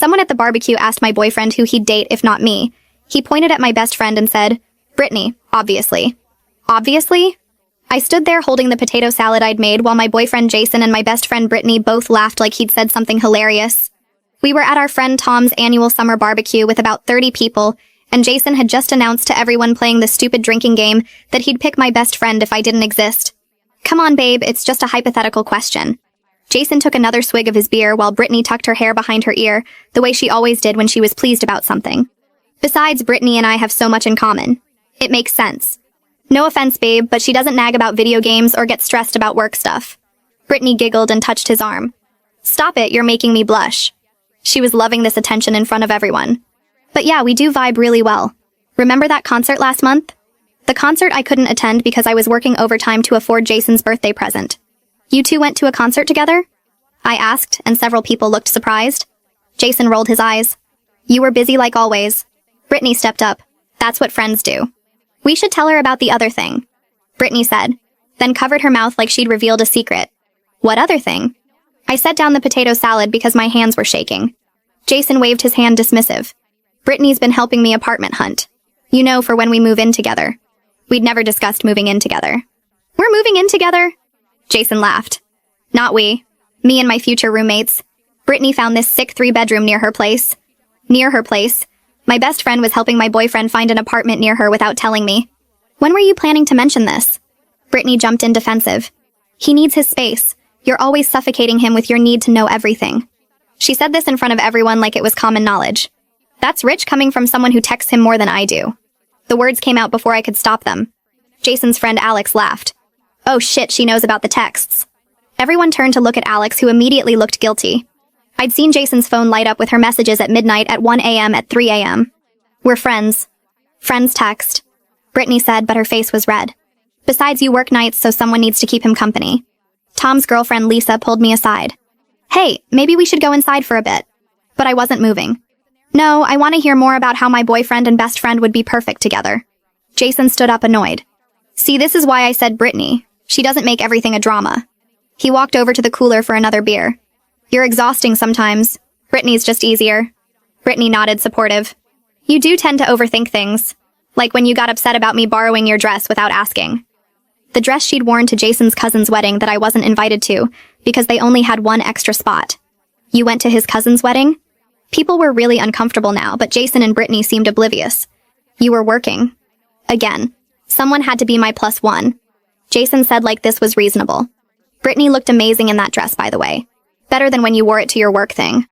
Someone at the barbecue asked my boyfriend who he'd date if not me. He pointed at my best friend and said, "Brittany, obviously." Obviously? I stood there holding the potato salad I'd made while my boyfriend Jason and my best friend Brittany both laughed like he'd said something hilarious. We were at our friend Tom's annual summer barbecue with about 30 people, and Jason had just announced to everyone playing the stupid drinking game that he'd pick my best friend if I didn't exist. Come on, babe, it's just a hypothetical question. Jason took another swig of his beer while Brittany tucked her hair behind her ear, the way she always did when she was pleased about something. Besides, Brittany and I have so much in common. It makes sense. No offense, babe, but she doesn't nag about video games or get stressed about work stuff. Brittany giggled and touched his arm. Stop it, you're making me blush. She was loving this attention in front of everyone. But yeah, we do vibe really well. Remember that concert last month? The concert I couldn't attend because I was working overtime to afford Jason's birthday present. You two went to a concert together? I asked, and several people looked surprised. Jason rolled his eyes. You were busy like always. Brittany stepped up. That's what friends do. We should tell her about the other thing, Brittany said, then covered her mouth like she'd revealed a secret. What other thing? I set down the potato salad because my hands were shaking. Jason waved his hand dismissive. Brittany's been helping me apartment hunt. You know, for when we move in together. We'd never discussed moving in together. We're moving in together? Jason laughed. Not we. Me and my future roommates. Brittany found this sick 3-bedroom near her place. Near her place. My best friend was helping my boyfriend find an apartment near her without telling me. When were you planning to mention this? Brittany jumped in defensive. He needs his space. You're always suffocating him with your need to know everything. She said this in front of everyone like it was common knowledge. That's rich coming from someone who texts him more than I do. The words came out before I could stop them. Jason's friend Alex laughed. Oh shit, she knows about the texts. Everyone turned to look at Alex, who immediately looked guilty. I'd seen Jason's phone light up with her messages at midnight, at 1 a.m., at 3 a.m. We're friends. Friends text. Brittany said, but her face was red. Besides, you work nights, so someone needs to keep him company. Tom's girlfriend Lisa pulled me aside. Hey, maybe we should go inside for a bit. But I wasn't moving. No, I want to hear more about how my boyfriend and best friend would be perfect together. Jason stood up annoyed. See, this is why I said Brittany. She doesn't make everything a drama. He walked over to the cooler for another beer. You're exhausting sometimes. Brittany's just easier. Brittany nodded, supportive. You do tend to overthink things. Like when you got upset about me borrowing your dress without asking. The dress she'd worn to Jason's cousin's wedding that I wasn't invited to, because they only had one extra spot. You went to his cousin's wedding? People were really uncomfortable now, but Jason and Brittany seemed oblivious. You were working. Again. Someone had to be my +1. Jason said like this was reasonable. Brittany looked amazing in that dress, by the way. Better than when you wore it to your work thing.